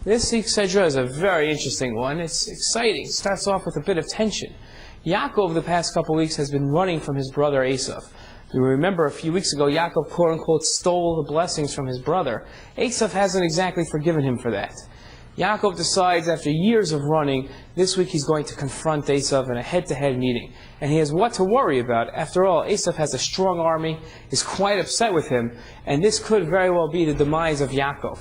This week's Sedra is a very interesting one. It's exciting. It starts off with a bit of tension. Yaakov, the past couple of weeks, has been running from his brother Esav. You remember a few weeks ago, Yaakov, quote-unquote, stole the blessings from his brother. Esav hasn't exactly forgiven him for that. Yaakov decides, after years of running, this week he's going to confront Esav in a head-to-head meeting. And he has what to worry about. After all, Esav has a strong army, is quite upset with him, and this could very well be the demise of Yaakov.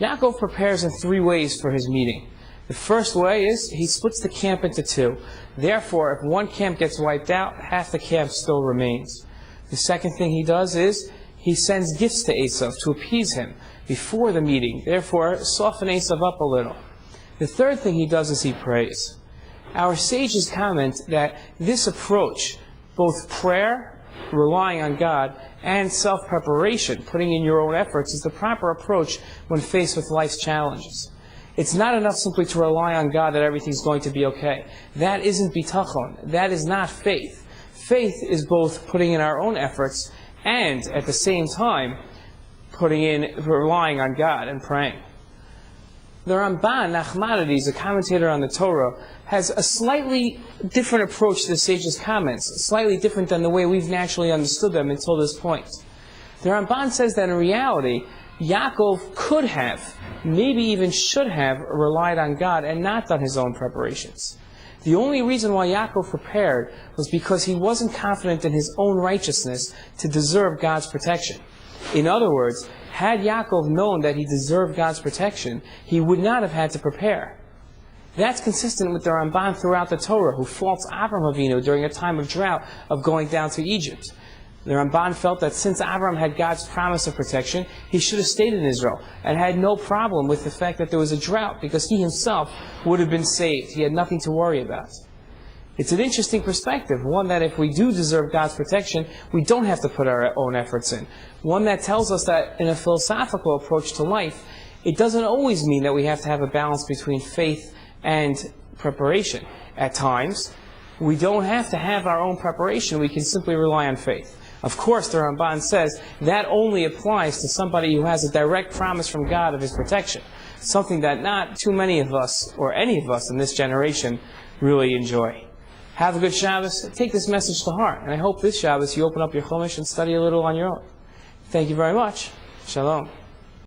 Yaakov prepares in three ways for his meeting. The first way is he splits the camp into two. Therefore, if one camp gets wiped out, half the camp still remains. The second thing he does is he sends gifts to Esav to appease him before the meeting, therefore soften Esav up a little. The third thing he does is he prays. Our sages comment that this approach, both prayer, relying on God, and self-preparation, putting in your own efforts, is the proper approach when faced with life's challenges. It's not enough simply to rely on God that everything's going to be okay. That isn't bitachon. That is not faith. Faith is both putting in our own efforts and, at the same time, relying on God and praying. The Ramban, Nachmanides, a commentator on the Torah, has a slightly different approach to the sages' comments, slightly different than the way we've naturally understood them until this point. The Ramban says that in reality, Yaakov could have, maybe even should have, relied on God and not done his own preparations. The only reason why Yaakov prepared was because he wasn't confident in his own righteousness to deserve God's protection. In other words, had Yaakov known that he deserved God's protection, he would not have had to prepare. That's consistent with the Ramban throughout the Torah, who faults Avram Avinu during a time of drought of going down to Egypt. The Ramban felt that since Avram had God's promise of protection, he should have stayed in Israel and had no problem with the fact that there was a drought because he himself would have been saved. He had nothing to worry about. It's an interesting perspective, one that if we do deserve God's protection, we don't have to put our own efforts in. One that tells us that in a philosophical approach to life, it doesn't always mean that we have to have a balance between faith and preparation. At times, we don't have to have our own preparation, we can simply rely on faith. Of course, the Ramban says that only applies to somebody who has a direct promise from God of his protection, something that not too many of us, or any of us in this generation, really enjoy. Have a good Shabbos. Take this message to heart. And I hope this Shabbos you open up your Chumash and study a little on your own. Thank you very much. Shalom.